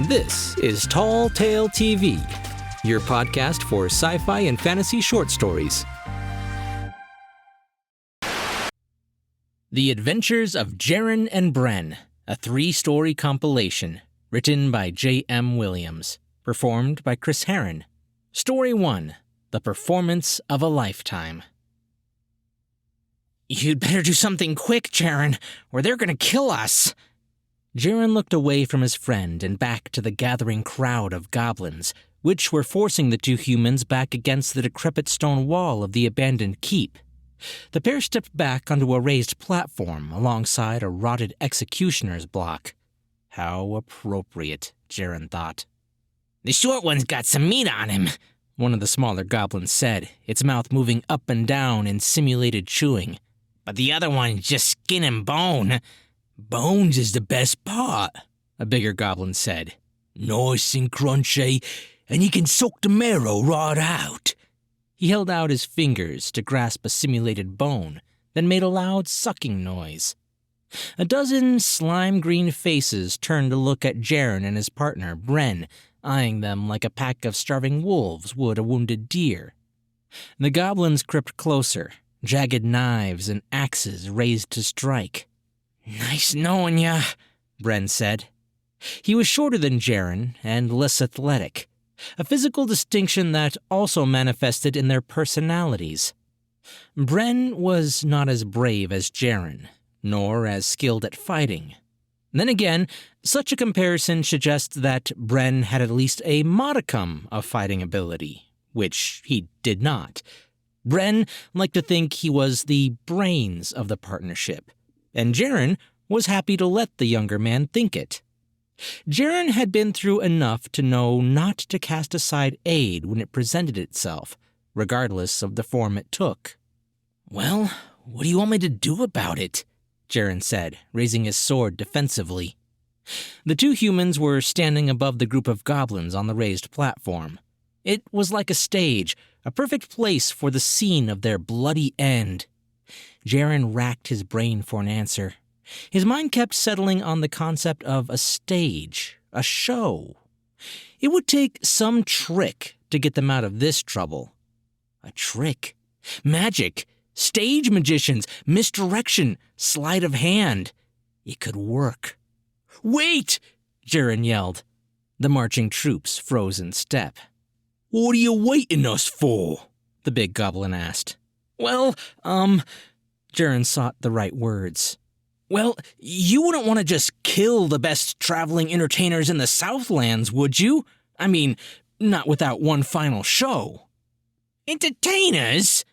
This is Tall Tale TV, your podcast for sci-fi and fantasy short stories. The Adventures of Jaron and Bren, a 3-story compilation, written by J.M. Williams, performed by Chris Herron. Story 1, The Performance of a Lifetime. You'd better do something quick, Jaron, or they're gonna kill us. Jaron looked away from his friend and back to the gathering crowd of goblins, which were forcing the two humans back against the decrepit stone wall of the abandoned keep. The pair stepped back onto a raised platform alongside a rotted executioner's block. How appropriate, Jaron thought. The short one's got some meat on him, one of the smaller goblins said, its mouth moving up and down in simulated chewing. But the other one's just skin and bone. Bones is the best part, a bigger goblin said. Nice and crunchy, and you can suck the marrow right out. He held out his fingers to grasp a simulated bone, then made a loud sucking noise. A dozen slime-green faces turned to look at Jaron and his partner, Bren, eyeing them like a pack of starving wolves would a wounded deer. The goblins crept closer, jagged knives and axes raised to strike. Nice knowing ya, Bren said. He was shorter than Jaron and less athletic, a physical distinction that also manifested in their personalities. Bren was not as brave as Jaron, nor as skilled at fighting. Then again, such a comparison suggests that Bren had at least a modicum of fighting ability, which he did not. Bren liked to think he was the brains of the partnership, and Jaron was happy to let the younger man think it. Jaron had been through enough to know not to cast aside aid when it presented itself, regardless of the form it took. Well, what do you want me to do about it? Jaron said, raising his sword defensively. The two humans were standing above the group of goblins on the raised platform. It was like a stage, a perfect place for the scene of their bloody end. Jaron racked his brain for an answer. His mind kept settling on the concept of a stage, a show. It would take some trick to get them out of this trouble. A trick? Magic? Stage magicians? Misdirection? Sleight of hand? It could work. Wait! Jaron yelled. The marching troops froze in step. What are you waiting us for? The big goblin asked. Well, Jaron sought the right words. Well, you wouldn't want to just kill the best traveling entertainers in the Southlands, would you? I mean, not without one final show. Entertainers?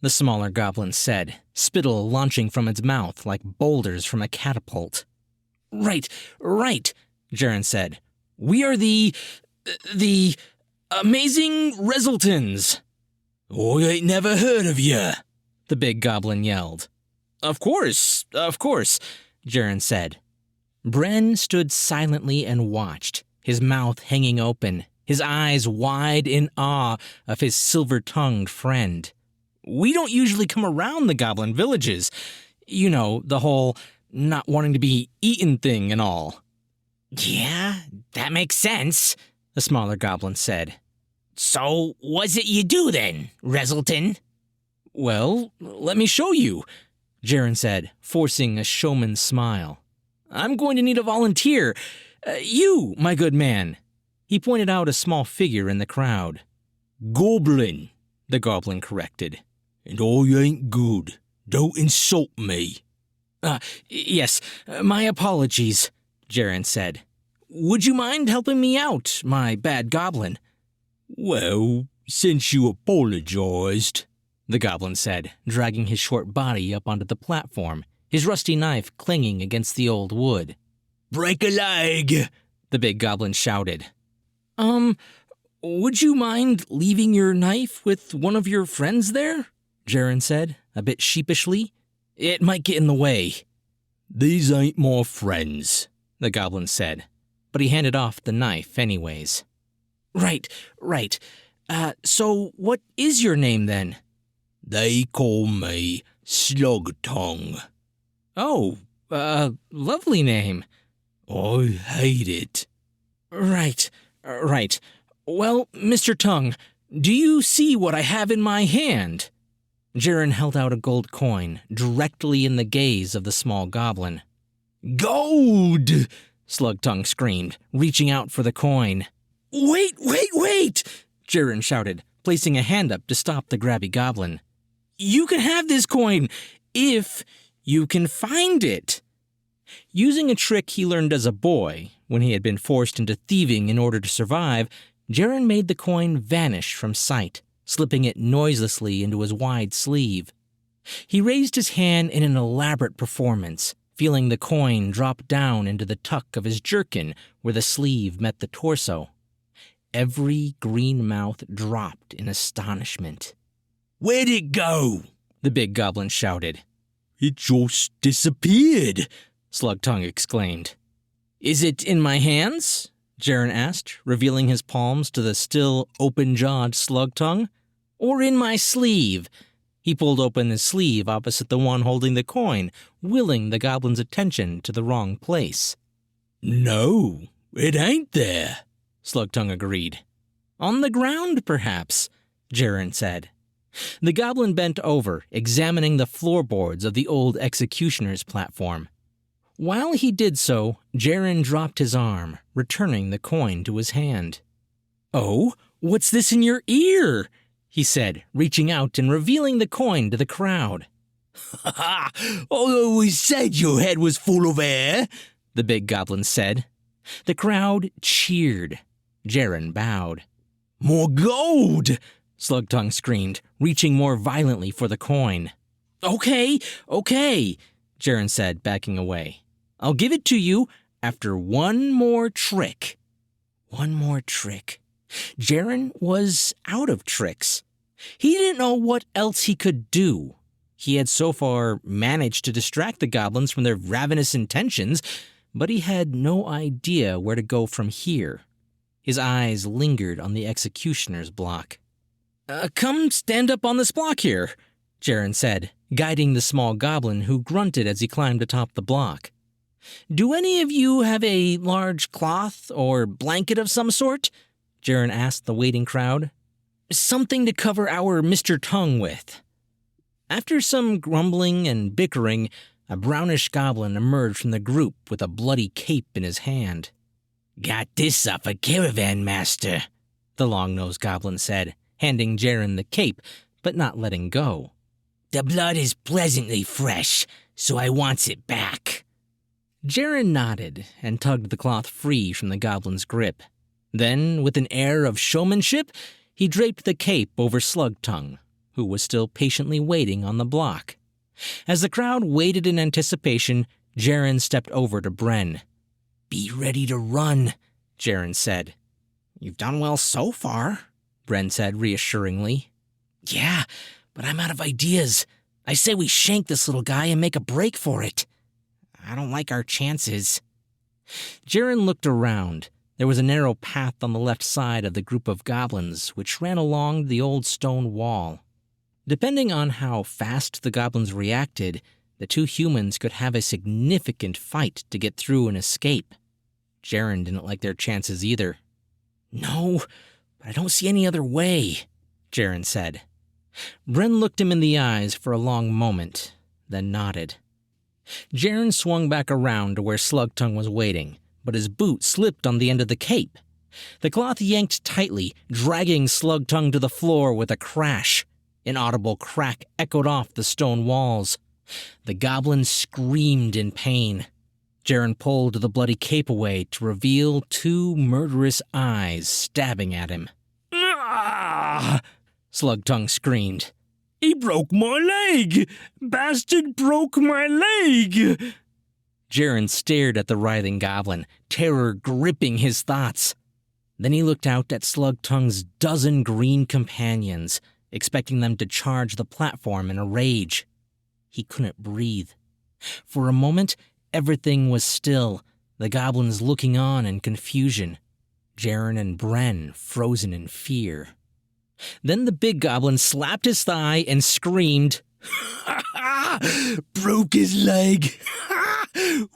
The smaller goblin said, spittle launching from its mouth like boulders from a catapult. Right, Jaron said. We are the amazing Resultons. I ain't never heard of ya, the big goblin yelled. Of course, Jaron said. Bren stood silently and watched, his mouth hanging open, his eyes wide in awe of his silver-tongued friend. We don't usually come around the goblin villages. You know, the whole not wanting to be eaten thing and all. Yeah, that makes sense, the smaller goblin said. So, what's it you do then, Resulton? Well, let me show you, Jaron said, forcing a showman's smile. I'm going to need a volunteer. You, my good man. He pointed out a small figure in the crowd. Goblin, the goblin corrected. And I ain't good. Don't insult me. Yes, my apologies, Jaron said. Would you mind helping me out, my bad goblin? Well, since you apologized, the goblin said, dragging his short body up onto the platform, his rusty knife clanging against the old wood. Break a leg, the big goblin shouted. Would you mind leaving your knife with one of your friends there? Jaron said, a bit sheepishly. It might get in the way. These ain't my friends, the goblin said, but he handed off the knife anyways. Right. So what is your name then? They call me Slug Tongue. Oh, lovely name. I hate it. Right. Well, Mr. Tongue, do you see what I have in my hand? Jaron held out a gold coin directly in the gaze of the small goblin. Gold! Slug Tongue screamed, reaching out for the coin. Wait! Jaron shouted, placing a hand up to stop the grabby goblin. You can have this coin if you can find it. Using a trick he learned as a boy, when he had been forced into thieving in order to survive, Jaron made the coin vanish from sight, slipping it noiselessly into his wide sleeve. He raised his hand in an elaborate performance, feeling the coin drop down into the tuck of his jerkin where the sleeve met the torso. Every green mouth dropped in astonishment. Where'd it go? The big goblin shouted. It just disappeared, Slug Tongue exclaimed. Is it in my hands? Jaron asked, revealing his palms to the still open-jawed Slug Tongue. Or in my sleeve? He pulled open his sleeve opposite the one holding the coin, willing the goblin's attention to the wrong place. No, it ain't there, Slug Tongue agreed. On the ground, perhaps, Jaron said. The goblin bent over, examining the floorboards of the old executioner's platform. While he did so, Jaron dropped his arm, returning the coin to his hand. Oh, what's this in your ear? He said, reaching out and revealing the coin to the crowd. I always said your head was full of air, the big goblin said. The crowd cheered. Jaron bowed. More gold! Slug Tongue screamed, reaching more violently for the coin. Okay, Jaron said, backing away. I'll give it to you after one more trick. One more trick. Jaron was out of tricks. He didn't know what else he could do. He had so far managed to distract the goblins from their ravenous intentions, but he had no idea where to go from here. His eyes lingered on the executioner's block. Come stand up on this block here, Jaron said, guiding the small goblin who grunted as he climbed atop the block. Do any of you have a large cloth or blanket of some sort? Jaron asked the waiting crowd. Something to cover our Mr. Tongue with. After some grumbling and bickering, a brownish goblin emerged from the group with a bloody cape in his hand. Got this off a caravan master, the long-nosed goblin said, handing Jaron the cape, but not letting go. The blood is pleasantly fresh, so I wants it back. Jaron nodded and tugged the cloth free from the goblin's grip. Then, with an air of showmanship, he draped the cape over Slug Tongue, who was still patiently waiting on the block. As the crowd waited in anticipation, Jaron stepped over to Bren. Be ready to run, Jaron said. You've done well so far, Bren said reassuringly. Yeah, but I'm out of ideas. I say we shank this little guy and make a break for it. I don't like our chances. Jaron looked around. There was a narrow path on the left side of the group of goblins which ran along the old stone wall. Depending on how fast the goblins reacted, the two humans could have a significant fight to get through and escape. Jaron didn't like their chances either. No, but I don't see any other way, Jaron said. Bren looked him in the eyes for a long moment, then nodded. Jaron swung back around to where Slug Tongue was waiting, but his boot slipped on the end of the cape. The cloth yanked tightly, dragging Slug Tongue to the floor with a crash. An audible crack echoed off the stone walls. The goblin screamed in pain. Jaron pulled the bloody cape away to reveal two murderous eyes stabbing at him. Ah! Slug Tongue screamed. He broke my leg! Bastard broke my leg! Jaron stared at the writhing goblin, terror gripping his thoughts. Then he looked out at Slug Tongue's dozen green companions, expecting them to charge the platform in a rage. He couldn't breathe. For a moment, everything was still, the goblins looking on in confusion. Jaron and Bren frozen in fear. Then the big goblin slapped his thigh and screamed, Broke his leg!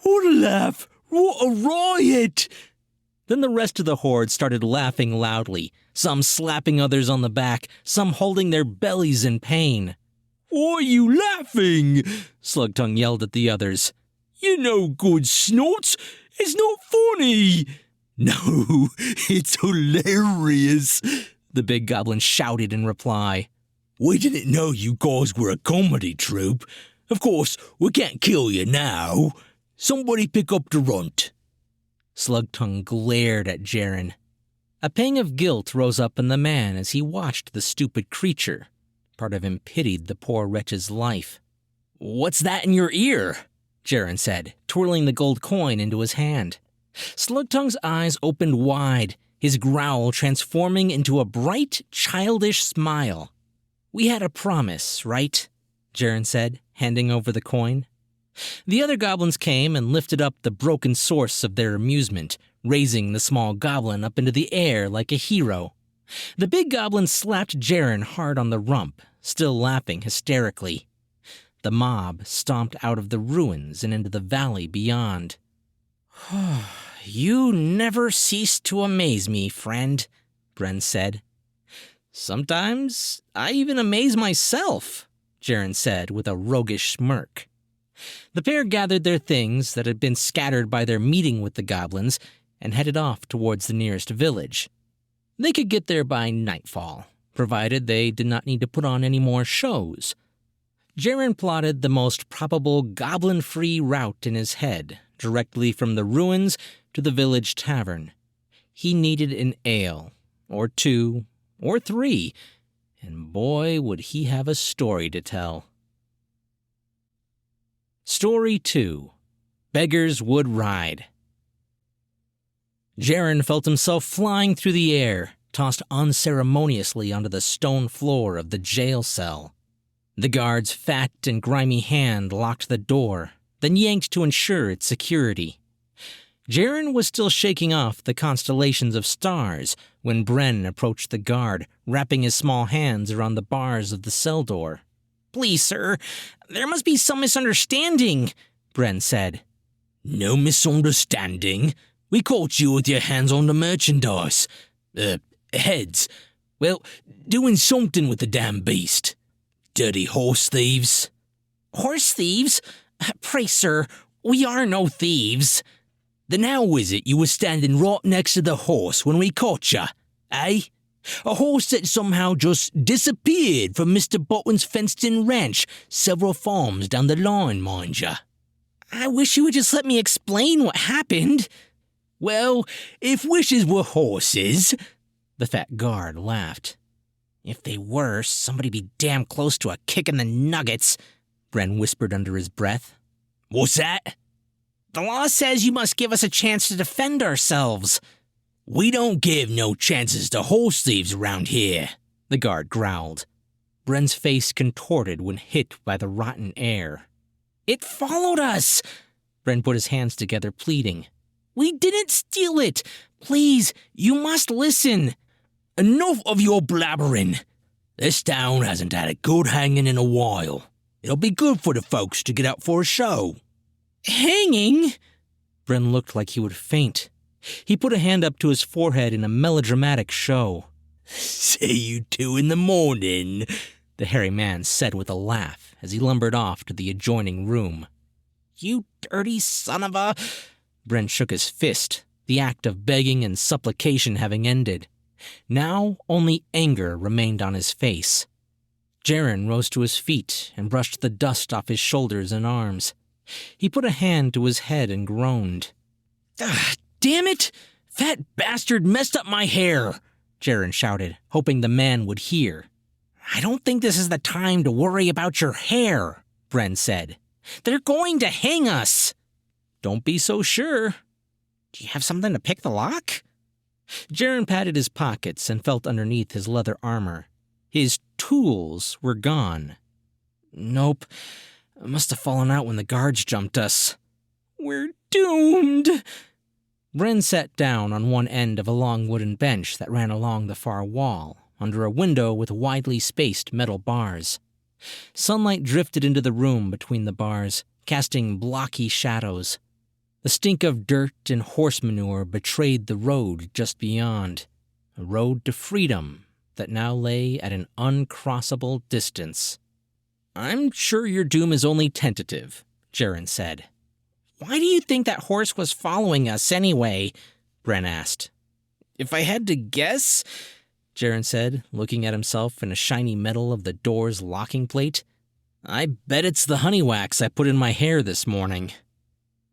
What a laugh! What a riot! Then the rest of the horde started laughing loudly, some slapping others on the back, some holding their bellies in pain. "Why are you laughing?" Slugtongue yelled at the others. "You no good snorts. It's not funny." "No, it's hilarious," the big goblin shouted in reply. "We didn't know you guys were a comedy troupe. Of course, we can't kill you now. Somebody pick up the runt." Slugtongue glared at Jaron. A pang of guilt rose up in the man as he watched the stupid creature. Part of him pitied the poor wretch's life. "What's that in your ear?" Jaron said, twirling the gold coin into his hand. Slugtongue's eyes opened wide, his growl transforming into a bright, childish smile. "We had a promise, right?" Jaron said, handing over the coin. The other goblins came and lifted up the broken source of their amusement, raising the small goblin up into the air like a hero. The big goblin slapped Jaron hard on the rump, still laughing hysterically. The mob stomped out of the ruins and into the valley beyond. "You never cease to amaze me, friend," Bren said. "Sometimes I even amaze myself," Jaron said with a roguish smirk. The pair gathered their things that had been scattered by their meeting with the goblins and headed off towards the nearest village. They could get there by nightfall, provided they did not need to put on any more shows. Jaron plotted the most probable goblin-free route in his head, directly from the ruins to the village tavern. He needed an ale, or two, or three, and boy would he have a story to tell. Story 2. Beggars Would Ride. Jaron felt himself flying through the air, tossed unceremoniously onto the stone floor of the jail cell. The guard's fat and grimy hand locked the door, then yanked to ensure its security. Jaron was still shaking off the constellations of stars when Bren approached the guard, wrapping his small hands around the bars of the cell door. "Please, sir, there must be some misunderstanding," Bren said. "No misunderstanding. We caught you with your hands on the merchandise. Heads. Well, doing something with the damn beast. Dirty horse thieves." "Horse thieves? Pray, sir, we are no thieves." "Then how is it you were standing right next to the horse when we caught you, eh? A horse that somehow just disappeared from Mr. Botwin's fenced-in ranch several farms down the line, mind ya." "I wish you would just let me explain what happened." "Well, if wishes were horses," the fat guard laughed. "If they were, somebody be damn close to a kick in the nuggets," Bren whispered under his breath. "What's that?" "The law says you must give us a chance to defend ourselves." "We don't give no chances to horse thieves around here," the guard growled. Bren's face contorted when hit by the rotten air. "It followed us!" Bren put his hands together, pleading. "We didn't steal it! Please, you must listen!" "Enough of your blabbering! This town hasn't had a good hanging in a while. It'll be good for the folks to get out for a show." "Hanging?" Bren looked like he would faint. He put a hand up to his forehead in a melodramatic show. "See you 2 in the morning," the hairy man said with a laugh as he lumbered off to the adjoining room. "You dirty son of a—" Bren shook his fist, the act of begging and supplication having ended. Now only anger remained on his face. Jaron rose to his feet and brushed the dust off his shoulders and arms. He put a hand to his head and groaned. "Damn it! Fat bastard messed up my hair!" Jaron shouted, hoping the man would hear. "I don't think this is the time to worry about your hair," Bren said. "They're going to hang us." "Don't be so sure." "Do you have something to pick the lock?" Jaron patted his pockets and felt underneath his leather armor. His tools were gone. "Nope. I must have fallen out when the guards jumped us." "We're doomed." Bren sat down on one end of a long wooden bench that ran along the far wall, under a window with widely spaced metal bars. Sunlight drifted into the room between the bars, casting blocky shadows. The The stink of dirt and horse manure betrayed the road just beyond, a road to freedom that now lay at an uncrossable distance. "I'm sure your doom is only tentative," Jaron said. "Why do you think that horse was following us anyway?" Bren asked. "If I had to guess," Jaron said, looking at himself in a shiny metal of the door's locking plate, "I bet it's the honey wax I put in my hair this morning."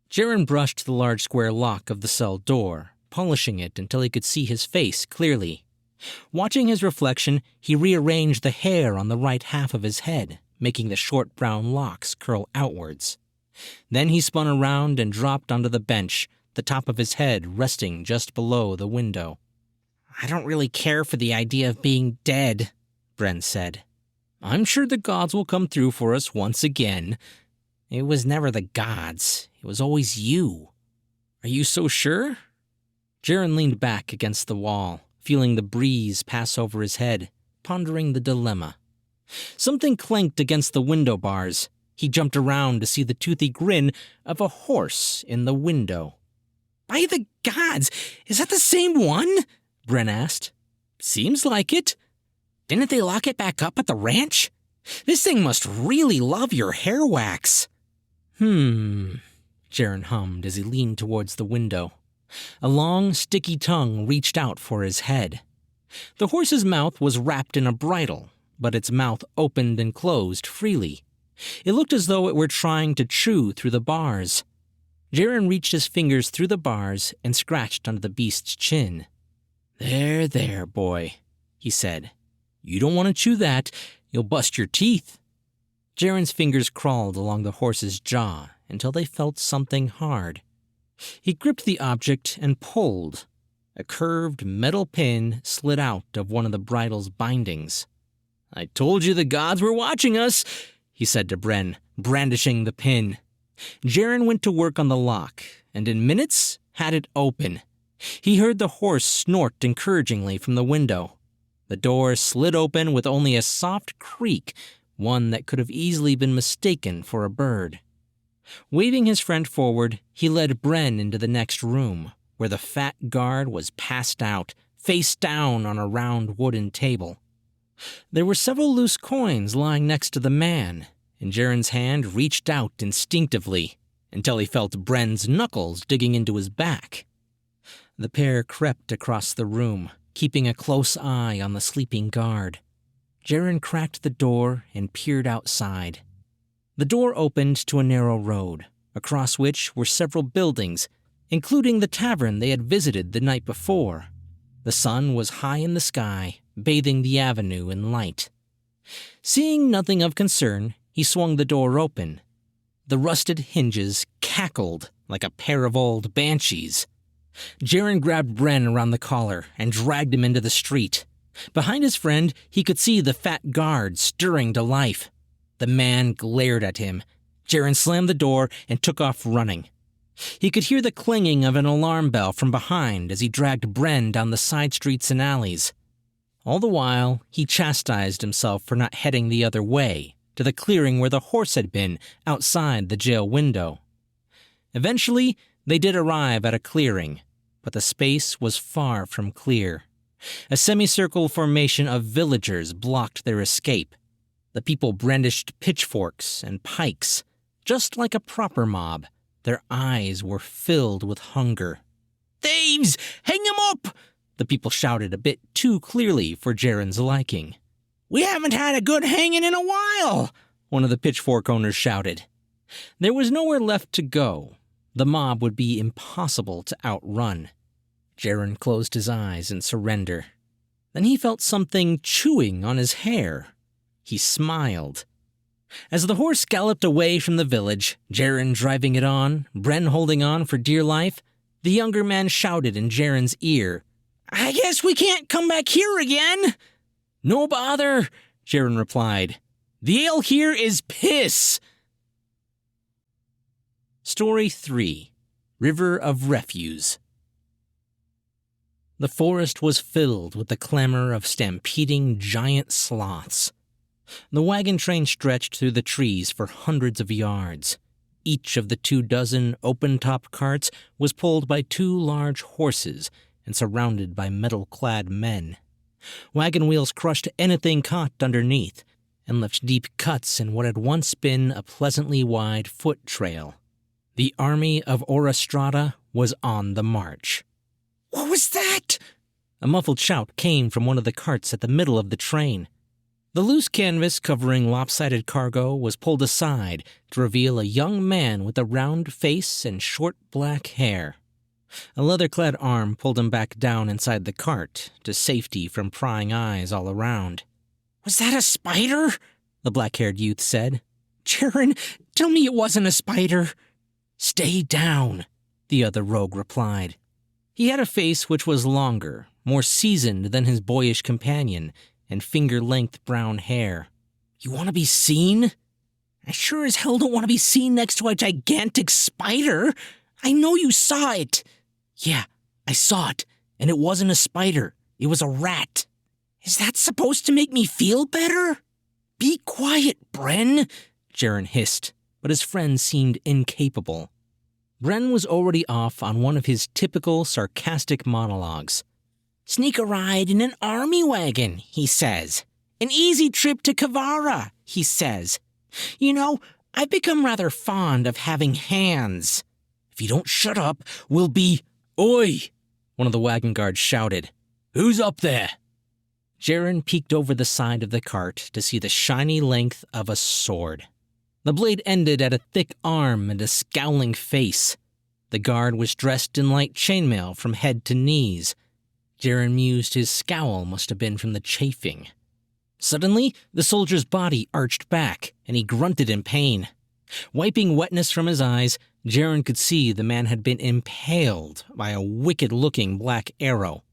Jaron brushed the large square lock of the cell door, polishing it until he could see his face clearly. Watching his reflection, he rearranged the hair on the right half of his head, making the short brown locks curl outwards. Then he spun around and dropped onto the bench, the top of his head resting just below the window. "I don't really care for the idea of being dead," Bren said. "I'm sure the gods will come through for us once again." "It was never the gods. It was always you." "Are you so sure?" Jaron leaned back against the wall, feeling the breeze pass over his head, pondering the dilemma. Something clanked against the window bars. He jumped around to see the toothy grin of a horse in the window. "By the gods, is that the same one?" Bren asked. "Seems like it. Didn't they lock it back up at the ranch? This thing must really love your hair wax." Jaron hummed as he leaned towards the window. A long, sticky tongue reached out for his head. The horse's mouth was wrapped in a bridle, but its mouth opened and closed freely. It looked as though it were trying to chew through the bars. Jaron reached his fingers through the bars and scratched under the beast's chin. "There, there, boy," he said. "You don't want to chew that. You'll bust your teeth." Jaron's fingers crawled along the horse's jaw until they felt something hard. He gripped the object and pulled. A curved metal pin slid out of one of the bridle's bindings. "I told you the gods were watching us," he said to Bren, brandishing the pin. Jaron went to work on the lock, and in minutes had it open. He heard the horse snort encouragingly from the window. The door slid open with only a soft creak, one that could have easily been mistaken for a bird. Waving his friend forward, he led Bren into the next room, where the fat guard was passed out, face down on a round wooden table. There were several loose coins lying next to the man, and Jaron's hand reached out instinctively until he felt Bren's knuckles digging into his back. The pair crept across the room, keeping a close eye on the sleeping guard. Jaron cracked the door and peered outside. The door opened to a narrow road, across which were several buildings, including the tavern they had visited the night before. The sun was high in the sky, bathing the avenue in light. Seeing nothing of concern, he swung the door open. The rusted hinges cackled like a pair of old banshees. Jaron grabbed Bren around the collar and dragged him into the street. Behind his friend, he could see the fat guard stirring to life. The man glared at him. Jaron slammed the door and took off running. He could hear the clanging of an alarm bell from behind as he dragged Bren down the side streets and alleys. All the while, he chastised himself for not heading the other way, to the clearing where the horse had been, outside the jail window. Eventually, they did arrive at a clearing, but the space was far from clear. A semicircle formation of villagers blocked their escape. The people brandished pitchforks and pikes. Just like a proper mob, their eyes were filled with hunger. "Thieves! Hang them up!" the people shouted a bit too clearly for Jaron's liking. "We haven't had a good hanging in a while," one of the pitchfork owners shouted. There was nowhere left to go. The mob would be impossible to outrun. Jaron closed his eyes in surrender. Then he felt something chewing on his hair. He smiled. As the horse galloped away from the village, Jaron driving it on, Bren holding on for dear life, the younger man shouted in Jaron's ear, "I guess we can't come back here again." "No bother," Jaron replied. "The ale here is piss." Story 3. River of Refuse. The forest was filled with the clamor of stampeding giant sloths. The wagon train stretched through the trees for hundreds of yards. Each of the 24 open-top carts was pulled by 2 large horses and surrounded by metal-clad men. Wagon wheels crushed anything caught underneath and left deep cuts in what had once been a pleasantly wide foot trail. The army of Orostrada was on the march. "What was that?" A muffled shout came from one of the carts at the middle of the train. The loose canvas covering lopsided cargo was pulled aside to reveal a young man with a round face and short black hair. A leather-clad arm pulled him back down inside the cart to safety from prying eyes all around. "Was that a spider?" the black-haired youth said. "Jaron, tell me it wasn't a spider." "Stay down," the other rogue replied. He had a face which was longer, more seasoned than his boyish companion, and finger-length brown hair. "You want to be seen?" "I sure as hell don't want to be seen next to a gigantic spider. I know you saw it." "Yeah, I saw it, and it wasn't a spider. It was a rat." "Is that supposed to make me feel better?" "Be quiet, Bren," Jaron hissed, but his friend seemed incapable. Bren was already off on one of his typical sarcastic monologues. "Sneak a ride in an army wagon," he says. "An easy trip to Kavara," he says. "You know, I've become rather fond of having hands. If you don't shut up, we'll be—" "Oi!" one of the wagon guards shouted. "Who's up there?" Jaron peeked over the side of the cart to see the shiny length of a sword. The blade ended at a thick arm and a scowling face. The guard was dressed in light chainmail from head to knees. Jaron mused his scowl must have been from the chafing. Suddenly, the soldier's body arched back, and he grunted in pain. Wiping wetness from his eyes, Jaron could see the man had been impaled by a wicked-looking black arrow.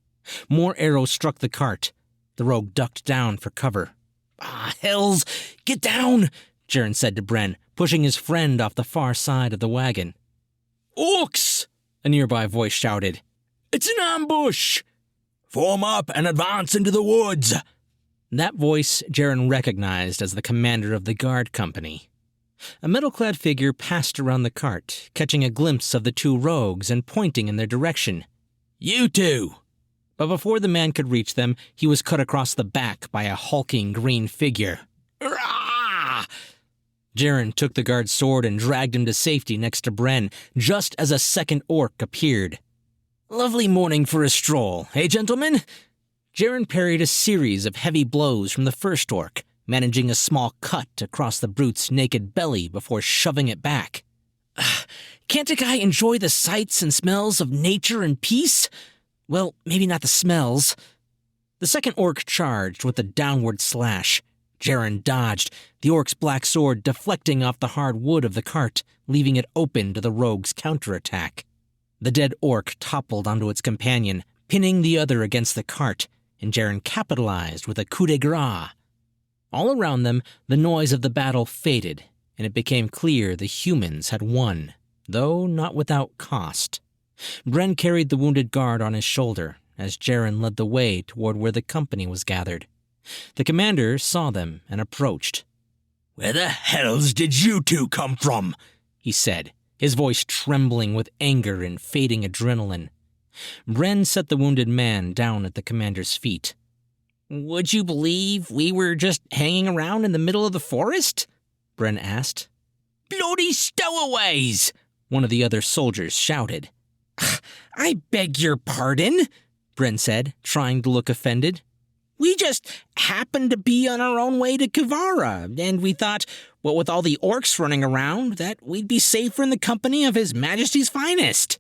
More arrows struck the cart. The rogue ducked down for cover. "Ah, hells! Get down!" Jaron said to Bren, pushing his friend off the far side of the wagon. "Orcs!" a nearby voice shouted. "It's an ambush! Form up and advance into the woods!" That voice Jaron recognized as the commander of the guard company. A metal-clad figure passed around the cart, catching a glimpse of the 2 rogues and pointing in their direction. "You two!" But before the man could reach them, he was cut across the back by a hulking green figure. "Rah!" Jaron took the guard's sword and dragged him to safety next to Bren, just as a second orc appeared. "Lovely morning for a stroll, eh, gentlemen?" Jaron parried a series of heavy blows from the first orc, managing a small cut across the brute's naked belly before shoving it back. "Can't a guy enjoy the sights and smells of nature and peace? Well, maybe not the smells." The second orc charged with a downward slash. Jaron dodged, the orc's black sword deflecting off the hard wood of the cart, leaving it open to the rogue's counterattack. The dead orc toppled onto its companion, pinning the other against the cart, and Jaron capitalized with a coup de grace. All around them, the noise of the battle faded, and it became clear the humans had won, though not without cost. Bren carried the wounded guard on his shoulder as Jaron led the way toward where the company was gathered. The commander saw them and approached. "Where the hells did you two come from?" he said, his voice trembling with anger and fading adrenaline. Bren set the wounded man down at the commander's feet. "Would you believe we were just hanging around in the middle of the forest?" Bren asked. "Bloody stowaways!" one of the other soldiers shouted. "I beg your pardon," Bren said, trying to look offended. "We just happened to be on our own way to Kavara, and we thought, what with all the orcs running around, that we'd be safer in the company of His Majesty's finest."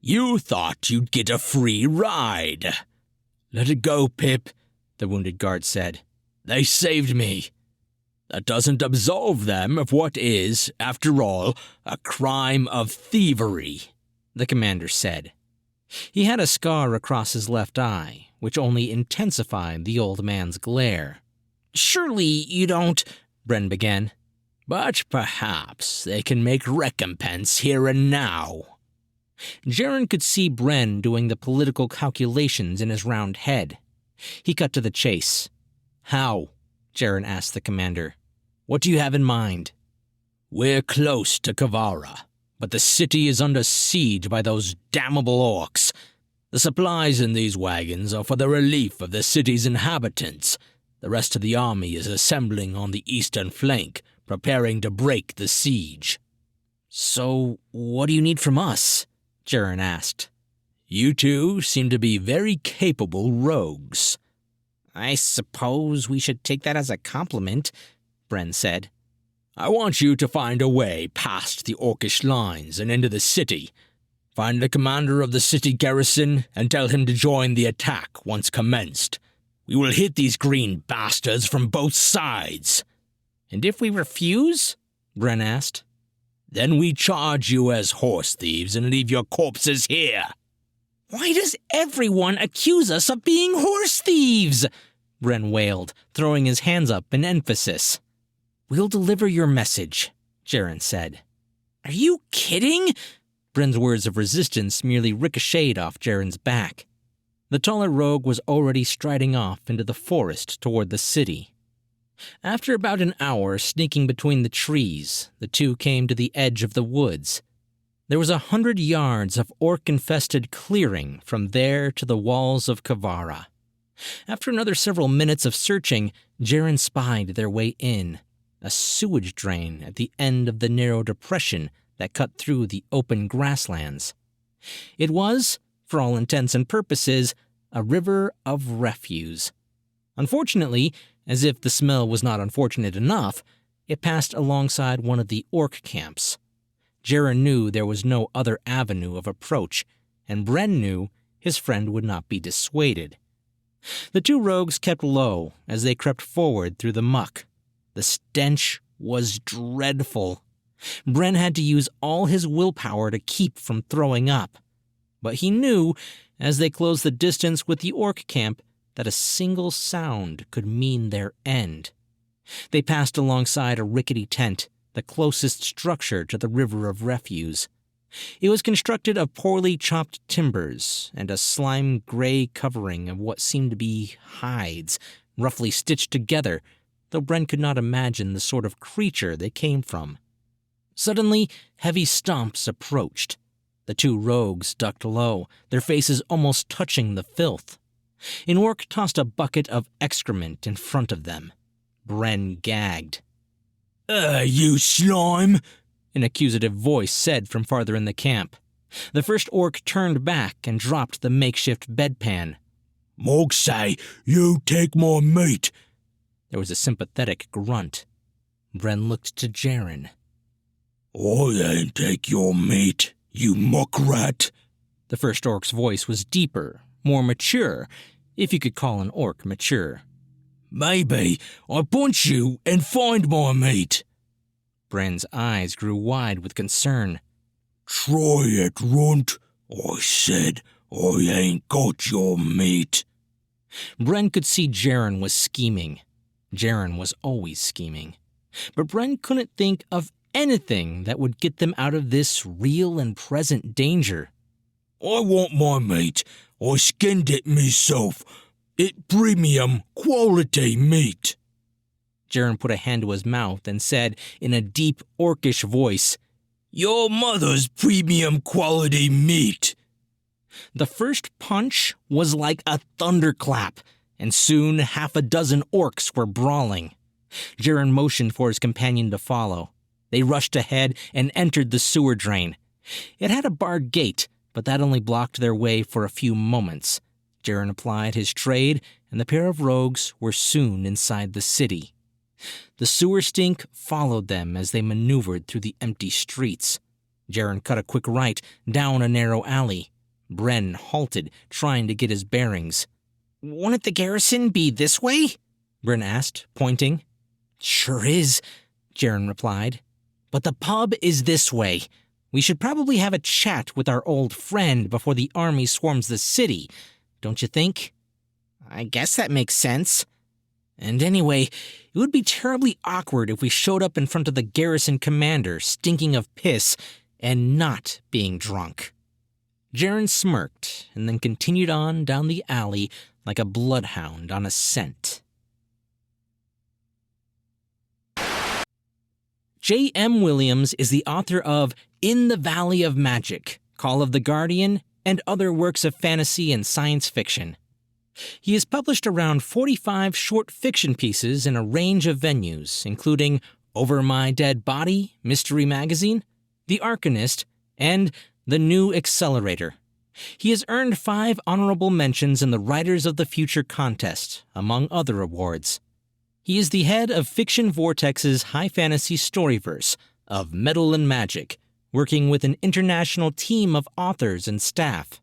"You thought you'd get a free ride." "Let it go, Pip," the wounded guard said. "They saved me. That doesn't absolve them of what is, after all, a crime of thievery," the commander said. He had a scar across his left eye, which only intensified the old man's glare. "Surely you don't—" Bren began. "But perhaps they can make recompense here and now." Jaron could see Bren doing the political calculations in his round head. He cut to the chase. "How?" Jaron asked the commander. "What do you have in mind?" We're close to Kavara, but the city is under siege by those damnable orcs. The supplies in these wagons are for the relief of the city's inhabitants. The rest of the army is assembling on the eastern flank, preparing to break the siege." "So, what do you need from us?" Jaron asked. "You two seem to be very capable rogues." "I suppose we should take that as a compliment," Bren said. "I want you to find a way past the orcish lines and into the city. Find the commander of the city garrison and tell him to join the attack once commenced. We will hit these green bastards from both sides." "And if we refuse?" Bren asked. "Then we charge you as horse thieves and leave your corpses here." "Why does everyone accuse us of being horse thieves?" Bren wailed, throwing his hands up in emphasis. "We'll deliver your message," Jaron said. "Are you kidding?" Bren's words of resistance merely ricocheted off Jaron's back. The taller rogue was already striding off into the forest toward the city. After about an hour sneaking between the trees, the two came to the edge of the woods. There was 100 yards of orc-infested clearing from there to the walls of Kavara. After another several minutes of searching, Jaron spied their way in, a sewage drain at the end of the narrow depression that cut through the open grasslands. It was, for all intents and purposes, a river of refuse. Unfortunately, as if the smell was not unfortunate enough, it passed alongside one of the orc camps. Jaron knew there was no other avenue of approach, and Bren knew his friend would not be dissuaded. The two rogues kept low as they crept forward through the muck. The stench was dreadful. Bren had to use all his willpower to keep from throwing up. But he knew, as they closed the distance with the orc camp, that a single sound could mean their end. They passed alongside a rickety tent, the closest structure to the river of refuse. It was constructed of poorly chopped timbers and a slime-gray covering of what seemed to be hides, roughly stitched together, though Bren could not imagine the sort of creature they came from. Suddenly, heavy stomps approached. The two rogues ducked low, their faces almost touching the filth. An orc tossed a bucket of excrement in front of them. Bren gagged. You slime!" an accusative voice said from farther in the camp. The first orc turned back and dropped the makeshift bedpan. "Mog say, you take my meat." There was a sympathetic grunt. Bren looked to Jaron. "I ain't take your meat, you muckrat." The first orc's voice was deeper, more mature, if you could call an orc mature. "Maybe I punch you and find my meat." Bren's eyes grew wide with concern. "Try it, runt. I said I ain't got your meat." Bren could see Jaron was scheming. Jaron was always scheming. But Bren couldn't think of anything that would get them out of this real and present danger. "I want my meat. I skinned it myself. It premium quality meat." Jaron put a hand to his mouth and said in a deep, orcish voice, "Your mother's premium quality meat." The first punch was like a thunderclap, and soon 6 orcs were brawling. Jaron motioned for his companion to follow. They rushed ahead and entered the sewer drain. It had a barred gate, but that only blocked their way for a few moments. Jaron applied his trade, and the pair of rogues were soon inside the city. The sewer stink followed them as they maneuvered through the empty streets. Jaron cut a quick right down a narrow alley. Bren halted, trying to get his bearings. "Wouldn't the garrison be this way?" Bren asked, pointing. "Sure is," Jaron replied. "But the pub is this way. We should probably have a chat with our old friend before the army swarms the city, don't you think?" "I guess that makes sense. And anyway, it would be terribly awkward if we showed up in front of the garrison commander stinking of piss and not being drunk." Jaron smirked and then continued on down the alley like a bloodhound on a scent. J.M. Williams is the author of In the Valley of Magic, Call of the Guardian, and other works of fantasy and science fiction. He has published around 45 short fiction pieces in a range of venues, including Over My Dead Body, Mystery Magazine, The Arcanist, and The New Accelerator. He has earned 5 honorable mentions in the Writers of the Future contest, among other awards. He is the head of Fiction Vortex's high fantasy storyverse of Metal and Magic, working with an international team of authors and staff.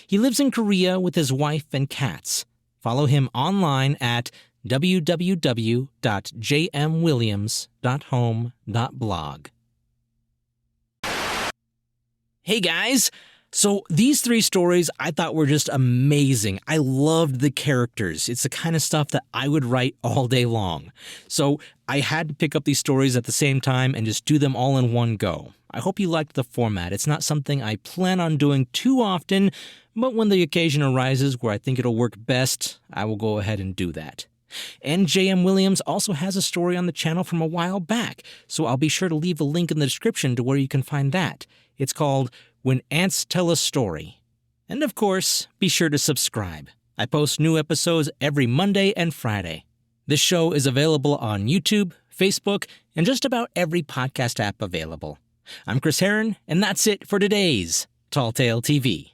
He lives in Korea with his wife and cats. Follow him online at www.jmwilliams.home.blog. Hey guys! So these 3 stories I thought were just amazing. I loved the characters. It's the kind of stuff that I would write all day long. So I had to pick up these stories at the same time and just do them all in one go. I hope you liked the format. It's not something I plan on doing too often, but when the occasion arises where I think it'll work best, I will go ahead and do that. And J.M. Williams also has a story on the channel from a while back, so I'll be sure to leave a link in the description to where you can find that. It's called When Ants Tell a Story. And of course, be sure to subscribe. I post new episodes every Monday and Friday. This show is available on YouTube, Facebook, and just about every podcast app available. I'm Chris Herron, and that's it for today's Tall Tale TV.